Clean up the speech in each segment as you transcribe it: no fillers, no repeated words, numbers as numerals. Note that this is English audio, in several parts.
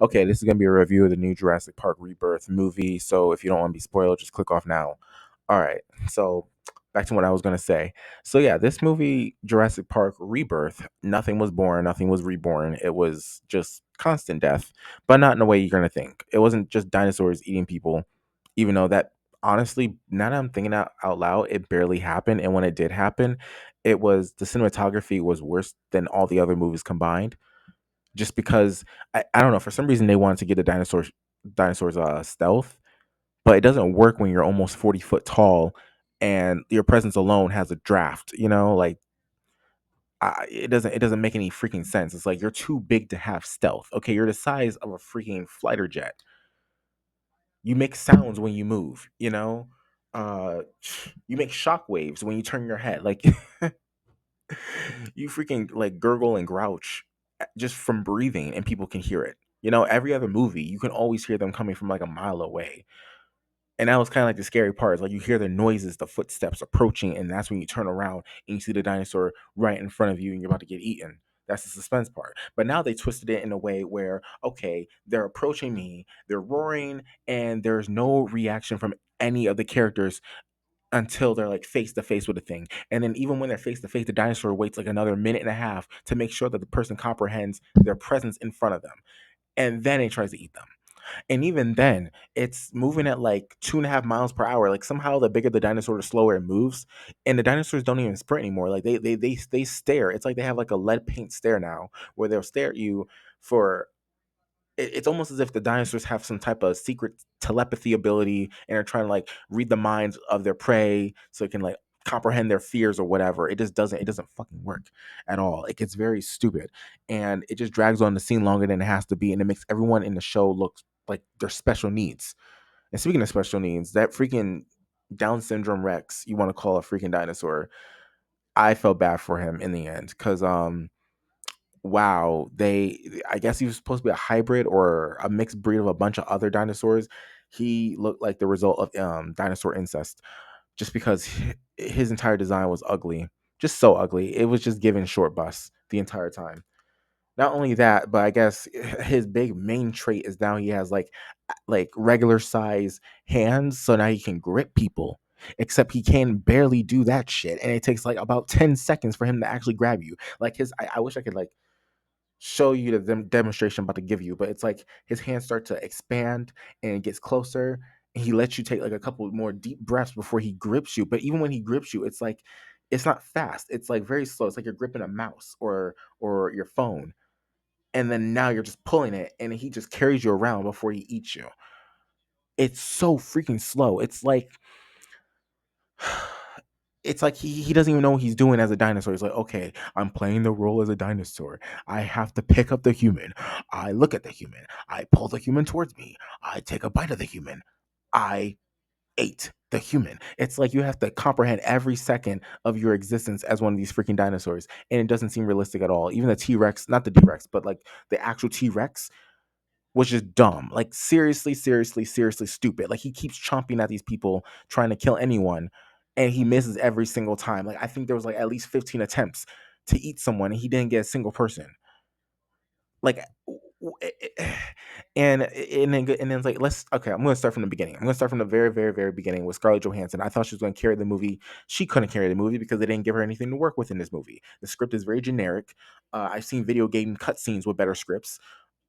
Okay, this is going to be a review of the new Jurassic Park Rebirth movie. So if you don't want to be spoiled, just click off now. All right. So back to what I was going to say. So yeah, this movie, Jurassic Park Rebirth, nothing was born, nothing was reborn. It was just constant death, but not in the way you're going to think. It wasn't just dinosaurs eating people, even though that honestly, now that I'm thinking out loud, it barely happened. And when it did happen, it was the cinematography was worse than all the other movies combined just because I don't know, for some reason they wanted to get the dinosaurs stealth, but it doesn't work when you're almost 40 foot tall and your presence alone has a draft, like it doesn't make any freaking sense. It's like you're too big to have stealth. Okay, you're the size of a freaking fighter jet. You make sounds when you move, uh you make shock waves when you turn your head. Like you freaking like gurgle and grouch just from breathing and people can hear it. Every other movie, you can always hear them coming from like a mile away. And that was kind of like the scary part. Like you hear the noises, the footsteps approaching, and that's when you turn around and you see the dinosaur right in front of you and you're about to get eaten. That's the suspense part. But now they twisted it in a way where, okay, they're approaching me, they're roaring, and there's no reaction from any of the characters until they're like face to face with a thing. And then even when they're face to face, the dinosaur waits like another minute and a half to make sure that the person comprehends their presence in front of them. And then it tries to eat them. And even then, it's moving at like 2.5 miles per hour. Like somehow the bigger the dinosaur, the slower it moves. And the dinosaurs don't even sprint anymore. Like they stare. It's like they have like a lead paint stare now, where they'll stare at you for it's almost as if the dinosaurs have some type of secret telepathy ability and are trying to like read the minds of their prey so it can like comprehend their fears or whatever. It doesn't fucking work at all. It gets very stupid and it just drags on the scene longer than it has to be, and it makes everyone in the show look like they're special needs. And speaking of special needs, that freaking Down syndrome Rex, you want to call a freaking dinosaur, I felt bad for him in the end because wow, I guess he was supposed to be a hybrid or a mixed breed of a bunch of other dinosaurs. He looked like the result of dinosaur incest just because his entire design was ugly. Just so ugly. It was just giving short bus the entire time. Not only that, but I guess his big main trait is now he has like regular size hands, so now he can grip people. Except he can barely do that shit, and it takes like about 10 seconds for him to actually grab you. Like I wish I could like show you the demonstration I'm about to give you, but it's like his hands start to expand and it gets closer, and he lets you take like a couple more deep breaths before he grips you. But even when he grips you, it's like it's not fast. It's like very slow. It's like you're gripping a mouse or your phone, and then now you're just pulling it, and he just carries you around before he eats you. It's so freaking slow. It's like he doesn't even know what he's doing as a dinosaur. He's like, okay, I'm playing the role as a dinosaur. I have to pick up the human. I look at the human. I pull the human towards me. I take a bite of the human. I ate the human. It's like you have to comprehend every second of your existence as one of these freaking dinosaurs. And it doesn't seem realistic at all. Even the T Rex, not the T Rex, but like the actual T Rex was just dumb. Like seriously, seriously, seriously stupid. Like he keeps chomping at these people trying to kill anyone, and he misses every single time. Like I think there was like at least 15 attempts to eat someone, and he didn't get a single person. Like, and then it's like let's okay. I'm gonna start from the beginning. I'm gonna start from the very, very, very beginning with Scarlett Johansson. I thought she was gonna carry the movie. She couldn't carry the movie because they didn't give her anything to work with in this movie. The script is very generic. I've seen video game cutscenes with better scripts,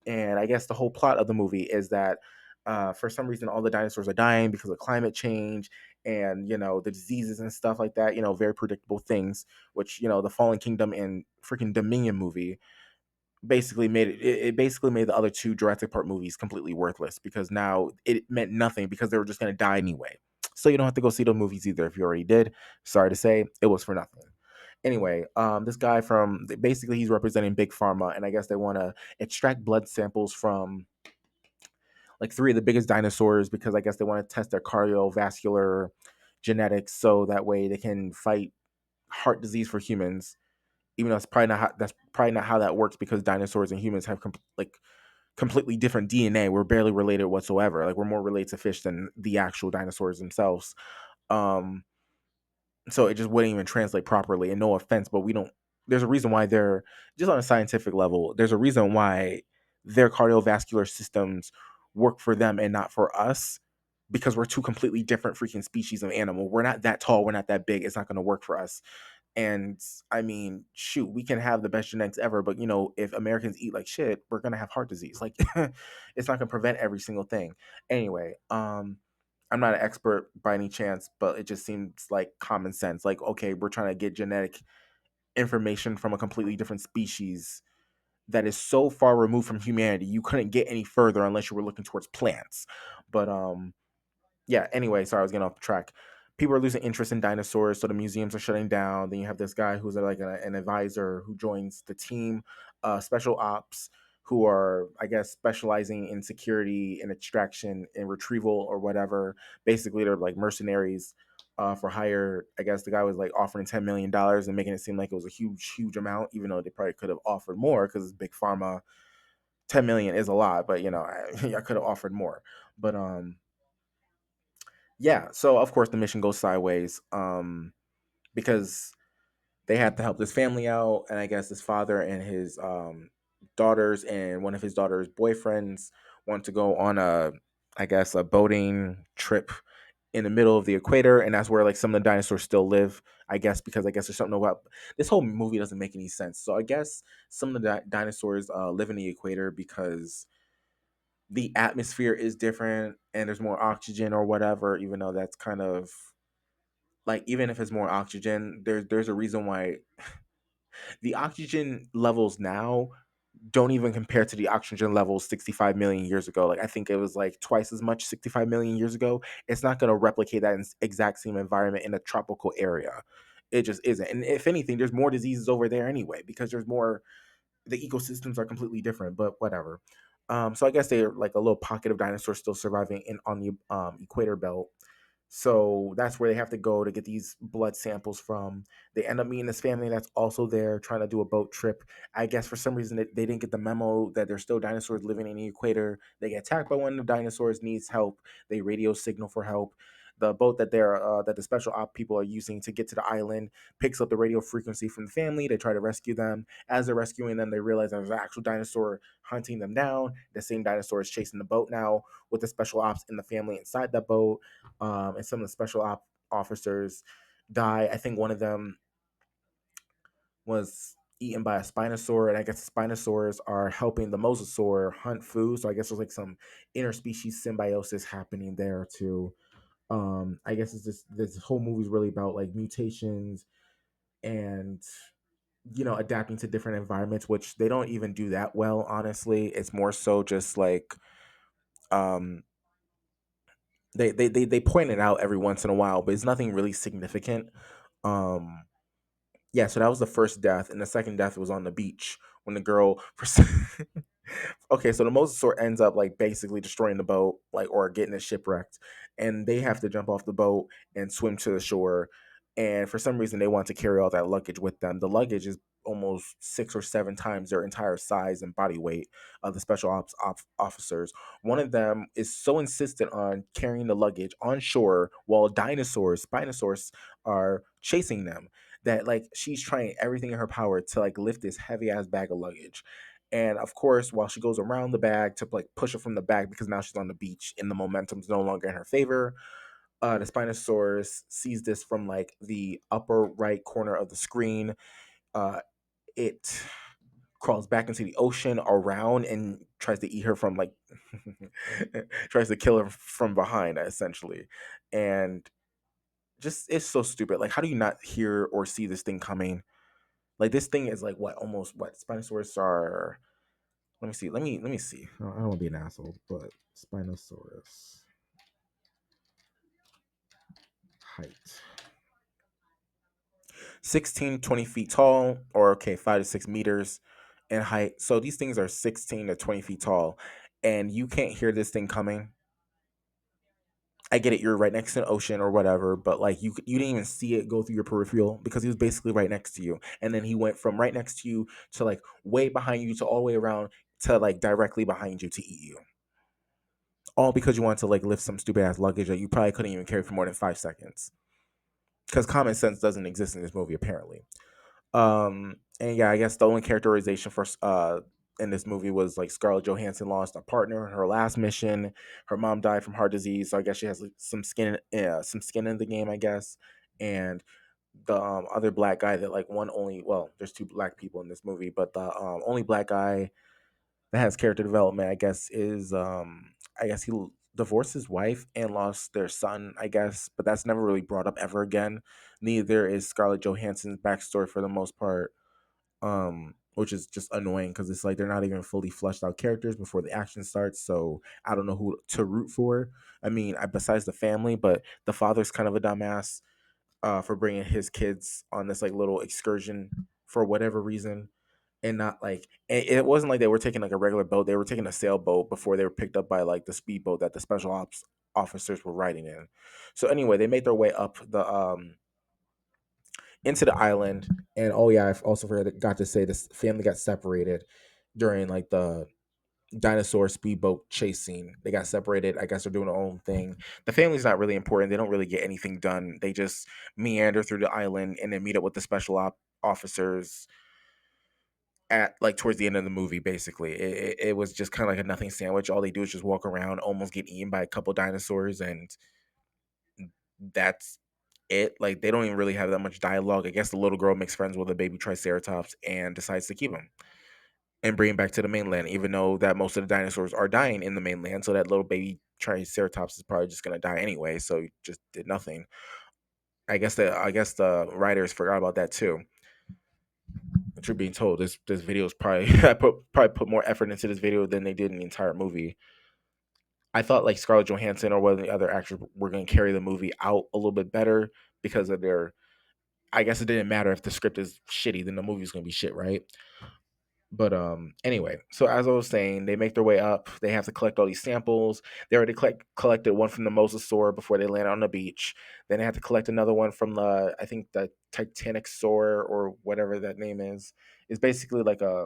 and I guess the whole plot of the movie is that for some reason all the dinosaurs are dying because of climate change and the diseases and stuff like that. Very predictable things. Which the Fallen Kingdom and freaking Dominion movie basically made it basically made the other two Jurassic Park movies completely worthless because now it meant nothing because they were just going to die anyway. So you don't have to go see those movies either if you already did. Sorry to say, it was for nothing. Anyway, this guy from basically he's representing big pharma, and I guess they want to extract blood samples from like three of the biggest dinosaurs because I guess they want to test their cardiovascular genetics so that way they can fight heart disease for humans. Even though that's probably not how that works because dinosaurs and humans have completely different DNA. We're barely related whatsoever. Like we're more related to fish than the actual dinosaurs themselves. Um, so it just wouldn't even translate properly. And no offense, but we don't. There's a reason why they're just on a scientific level. There's a reason why their cardiovascular systems work for them and not for us, because we're two completely different freaking species of animal. We're not that tall, we're not that big. It's not going to work for us. And I mean, shoot, we can have the best genetics ever, but if Americans eat like shit, we're gonna have heart disease. Like, it's not gonna prevent every single thing. Anyway, I'm not an expert by any chance, but it just seems like common sense. Like, okay, we're trying to get genetic information from a completely different species that is so far removed from humanity. You couldn't get any further unless you were looking towards plants. But yeah, anyway, sorry, I was getting off track. People are losing interest in dinosaurs, so the museums are shutting down. Then you have this guy who's like an advisor who joins the team, special ops, who are, I guess, specializing in security and extraction and retrieval or whatever. Basically, they're like mercenaries for hire. I guess the guy was like offering $10 million and making it seem like it was a huge, huge amount, even though they probably could have offered more because it's big pharma. 10 million is a lot, but I could have offered more. But yeah, so of course the mission goes sideways, because they had to help this family out, and I guess his father and his daughters and one of his daughter's boyfriends want to go on a, I guess, a boating trip in the middle of the equator, and that's where like some of the dinosaurs still live. I guess because I guess there's something about this whole movie doesn't make any sense. So I guess some of the dinosaurs live in the equator because the atmosphere is different and there's more oxygen or whatever, even though that's kind of like, even if it's more oxygen, there's a reason why the oxygen levels now don't even compare to the oxygen levels 65 million years ago. Like, I think it was like twice as much 65 million years ago. It's not going to replicate that exact same environment in a tropical area. It just isn't. And if anything, there's more diseases over there anyway, because there's more, the ecosystems are completely different, but whatever. So I guess they're like a little pocket of dinosaurs still surviving in on the equator belt. So that's where they have to go to get these blood samples from. They end up meeting this family that's also there trying to do a boat trip. I guess for some reason they didn't get the memo that there's still dinosaurs living in the equator. They get attacked by one of the dinosaurs, needs help. They radio signal for help. The boat that the special op people are using to get to the island picks up the radio frequency from the family. They try to rescue them. As they're rescuing them, they realize there's an actual dinosaur hunting them down. The same dinosaur is chasing the boat now, with the special ops and the family inside that boat. And some of the special officers die. I think one of them was eaten by a spinosaur, and I guess the spinosaurs are helping the mosasaur hunt food. So I guess there's like some interspecies symbiosis happening there too. I guess it's just this whole movie is really about like mutations and adapting to different environments, which they don't even do that well, honestly. It's more so just like um they point it out every once in a while, but it's nothing really significant. Um, yeah, so that was the first death, and the second death was on the beach when the girl. Okay, so the mosasaur ends up like basically destroying the boat, like, or getting it shipwrecked, and they have to jump off the boat and swim to the shore. And for some reason, they want to carry all that luggage with them. The luggage is almost 6 or 7 times their entire size and body weight of the special ops officers. One of them is so insistent on carrying the luggage on shore while dinosaurs, spinosaurs, are chasing them, that like she's trying everything in her power to like lift this heavy ass bag of luggage. And of course, while she goes around the bag to like push it from the back, because now she's on the beach and the momentum's no longer in her favor, the Spinosaurus sees this from like the upper right corner of the screen. It crawls back into the ocean around and tries to eat her from like tries to kill her from behind, essentially. And just, it's so stupid. Like, how do you not hear or see this thing coming? Like, this thing is like what, almost what Spinosaurus are. Let me see. Let me see. I don't want to be an asshole, but Spinosaurus height. 16, 20 feet tall, or okay, 5 to 6 meters in height. So these things are 16 to 20 feet tall, and you can't hear this thing coming. I get it, you're right next to an ocean or whatever, but like you didn't even see it go through your peripheral because he was basically right next to you. And then he went from right next to you to like way behind you to all the way around to like directly behind you to eat you. All because you wanted to like lift some stupid ass luggage that you probably couldn't even carry for more than 5 seconds. Because common sense doesn't exist in this movie apparently. And yeah, I guess the only characterization for in this movie was like Scarlett Johansson lost a partner in her last mission. Her mom died from heart disease, so I guess she has like, some skin in the game, I guess. And the other black guy that like one only well, there's two black people in this movie, but the only black guy that has character development, I guess, is I guess divorced his wife and lost their son, I guess, but that's never really brought up ever again. Neither is Scarlett Johansson's backstory for the most part, which is just annoying because it's like they're not even fully fleshed out characters before the action starts. So I don't know who to root for. I mean, besides the family, but the father's kind of a dumbass for bringing his kids on this like little excursion for whatever reason, and not like it wasn't like they were taking like a regular boat. They were taking a sailboat before they were picked up by like the speedboat that the special ops officers were riding in. So anyway, they made their way up the into the island, and oh yeah, I also forgot to say this family got separated during like the dinosaur speedboat chase scene. They got separated. I guess they're doing their own thing. The family's not really important. They don't really get anything done. They just meander through the island and then meet up with the officers at like towards the end of the movie. Basically, it was just kind of like a nothing sandwich. All they do is just walk around, almost get eaten by a couple dinosaurs, and that's it. Like they don't even really have that much dialogue. I guess the little girl makes friends with a baby triceratops and decides to keep him and bring him back to the mainland, even though that most of the dinosaurs are dying in the mainland. So that little baby triceratops is probably just gonna die anyway. So he just did nothing. I guess the writers forgot about that too. The truth being told, this video is probably I probably put more effort into this video than they did in the entire movie. I thought like Scarlett Johansson or one of the other actors were going to carry the movie out a little bit better because of their. I guess it didn't matter if the script is shitty, then the movie's going to be shit, right? But anyway, so as I was saying, they make their way up. They have to collect all these samples. They already collected one from the mosasaur before they land on the beach. Then they had to collect another one from the I think the Titanic saur or whatever that name is. It's basically like a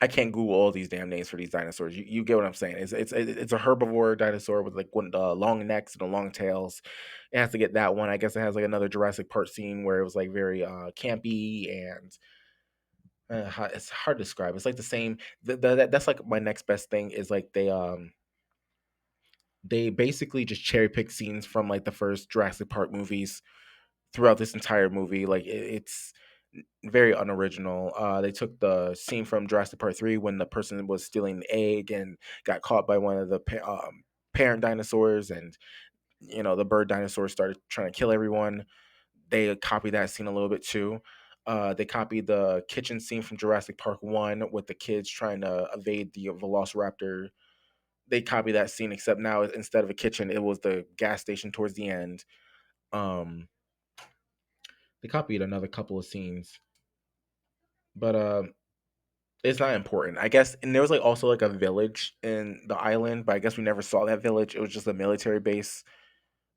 I can't Google all these damn names for these dinosaurs. You get what I'm saying? It's a herbivore dinosaur with like one long necks and the long tails. It has to get that one. I guess it has like another Jurassic Park scene where it was like very campy and it's hard to describe. It's like the same. That's like my next best thing is like they basically just cherry pick scenes from like the first Jurassic Park movies throughout this entire movie. Like it's very unoriginal. They took the scene from Jurassic Park 3 when the person was stealing the egg and got caught by one of the parent dinosaurs, and the bird dinosaurs started trying to kill everyone. They copied that scene a little bit too. They copied the kitchen scene from Jurassic Park 1 with the kids trying to evade the Velociraptor. They copied that scene, except now instead of a kitchen, it was the gas station towards the end. Um, they copied another couple of scenes, but it's not important, I guess. And there was like also like a village in the island, but I guess we never saw that village. It was just a military base,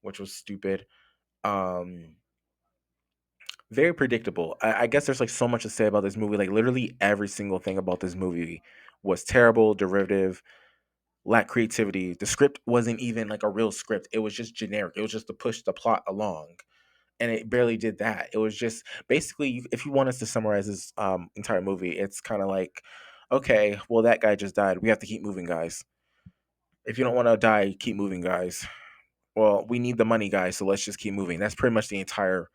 which was stupid. Um, Very predictable. I guess there's like so much to say about this movie. Like literally every single thing about this movie was terrible, derivative, lacked creativity. The script wasn't even like a real script. It was just generic. It was just to push the plot along, and it barely did that. It was just basically, if you want us to summarize this entire movie, it's kind of like, okay, well that guy just died. We have to keep moving, guys. If you don't want to die, keep moving, guys. Well, we need the money, guys, so let's just keep moving. That's pretty much the entire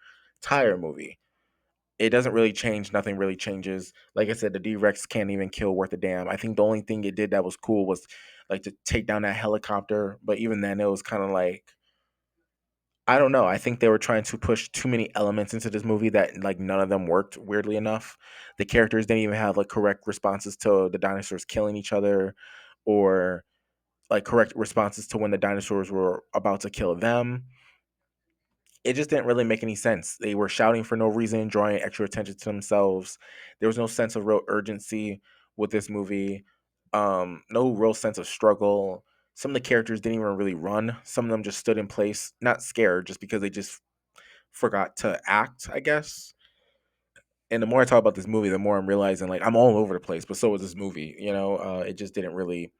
movie. It doesn't really change. Nothing really changes. Like I said, the D Rex can't even kill worth a damn. I think the only thing it did that was cool was like to take down that helicopter. But even then, it was kind of like I don't know. I think they were trying to push too many elements into this movie that like none of them worked. Weirdly enough, the characters didn't even have like correct responses to the dinosaurs killing each other, or like correct responses to when the dinosaurs were about to kill them. It just didn't really make any sense. They were shouting for no reason, drawing extra attention to themselves. There was no sense of real urgency with this movie. No real sense of struggle. Some of the characters didn't even really run. Some of them just stood in place, not scared, just because they just forgot to act, I guess. And the more I talk about this movie, the more I'm realizing like I'm all over the place. But so was this movie. It just didn't really.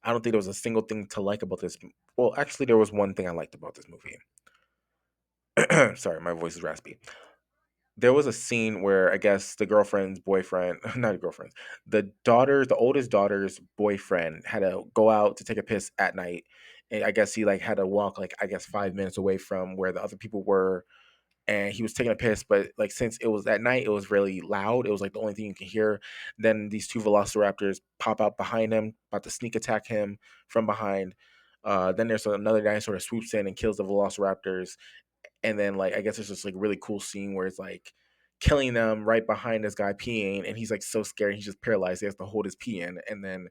I don't think there was a single thing to like about this. Well, actually, there was one thing I liked about this movie. Sorry, my voice is raspy. there was a scene where I guess the girlfriend's boyfriend, not a girlfriend, the oldest daughter's boyfriend had to go out to take a piss at night. And I guess he like had to walk like I guess 5 minutes away from where the other people were, and he was taking a piss, but like since it was at night, it was really loud. It was like the only thing you can hear. Then these two velociraptors pop out behind him, about to sneak attack him from behind. Then there's another dinosaur that swoops in and kills the velociraptors, and then like I guess it's just like really cool scene where it's like killing them right behind this guy peeing, and he's like so scared he's just paralyzed. He has to hold his pee in, and then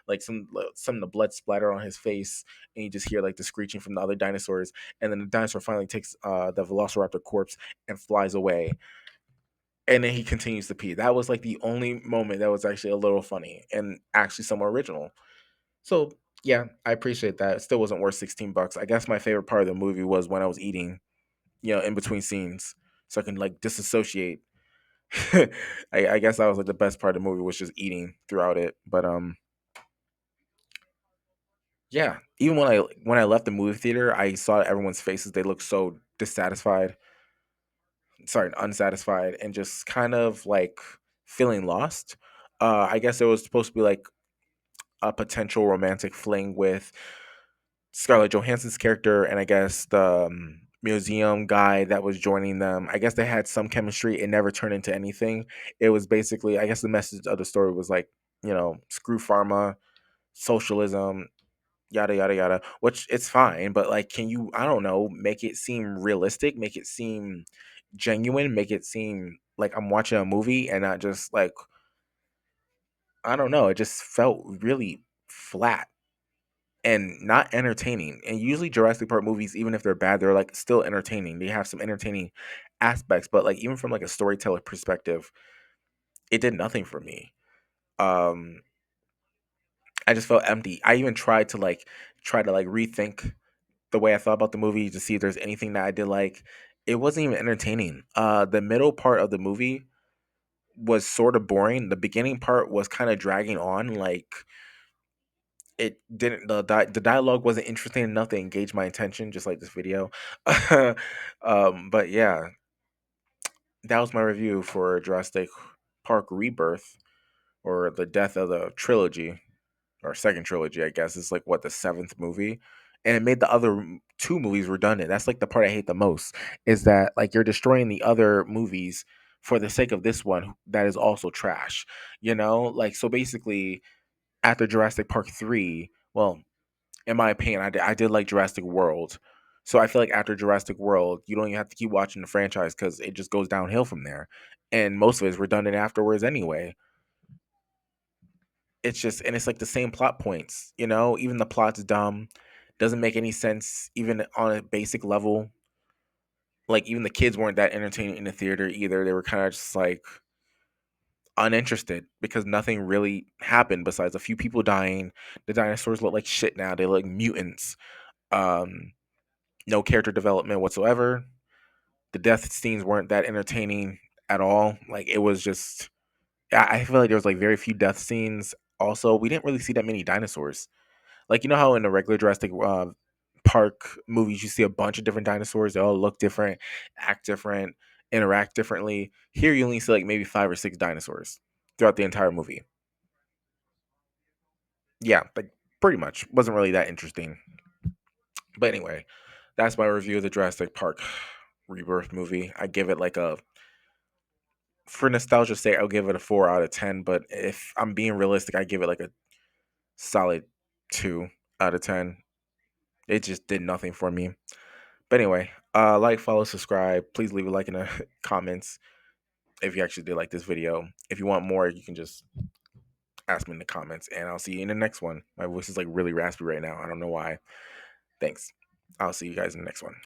like some of the blood splatter on his face, and you just hear like the screeching from the other dinosaurs, and then the dinosaur finally takes the velociraptor corpse and flies away, and then he continues to pee. That was like the only moment that was actually a little funny and actually somewhat original. So yeah, I appreciate that. It still wasn't worth $16. I guess my favorite part of the movie was when I was eating, in between scenes, so I can like disassociate. I guess that was like the best part of the movie was just eating throughout it. But yeah, even when I left the movie theater, I saw everyone's faces. They looked so dissatisfied, sorry, unsatisfied, and just kind of like feeling lost. I guess it was supposed to be like a potential romantic fling with Scarlett Johansson's character, and I guess the museum guy that was joining them. I guess they had some chemistry. It never turned into anything. It was basically, I guess, the message of the story was like, screw pharma, socialism, yada yada yada. Which it's fine, but like, can you? I don't know. Make it seem realistic. Make it seem genuine. Make it seem like I'm watching a movie and not just like I don't know. It just felt really flat and not entertaining. And usually Jurassic Park movies, even if they're bad, they're like still entertaining. They have some entertaining aspects, but like even from like a storyteller perspective, it did nothing for me. Um, I just felt empty. I even tried to rethink the way I thought about the movie to see if there's anything that I did like. It wasn't even entertaining. The middle part of the movie was sort of boring. The beginning part was kind of dragging on. Like it didn't the dialogue wasn't interesting enough to engage my attention, just like this video. But yeah, that was my review for Jurassic Park Rebirth, or the death of the trilogy, or second trilogy, I guess. It's like what, the seventh movie, and it made the other two movies redundant. That's like the part I hate the most, is that like you're destroying the other movies for the sake of this one that is also trash. Like, so basically after Jurassic Park 3, well, in my opinion, I did like Jurassic World. So I feel like after Jurassic World, you don't even have to keep watching the franchise because it just goes downhill from there. And most of it is redundant afterwards anyway. It's just, and it's like the same plot points, even the plot's dumb, doesn't make any sense, even on a basic level. Like, even the kids weren't that entertaining in the theater either. They were kind of just like uninterested because nothing really happened besides a few people dying. The dinosaurs look like shit now. They look like mutants. Um, no character development whatsoever. The death scenes weren't that entertaining at all. Like, it was just, I feel like there was like very few death scenes. Also, we didn't really see that many dinosaurs. Like, you know how in the regular Jurassic Park movies you see a bunch of different dinosaurs. They all look different, act different, interact differently. Here you only see like maybe 5 or 6 dinosaurs throughout the entire movie. Yeah, like pretty much wasn't really that interesting. But anyway, that's my review of the Jurassic Park Rebirth movie. I give it like a, for nostalgia's sake, I'll give it a 4 out of 10. But if I'm being realistic, I give it like a solid 2 out of 10. It just did nothing for me. But anyway, like, follow, subscribe. Please leave a like in the comments if you actually did like this video. If you want more, you can just ask me in the comments, and I'll see you in the next one. My voice is like really raspy right now. I don't know why. Thanks. I'll see you guys in the next one.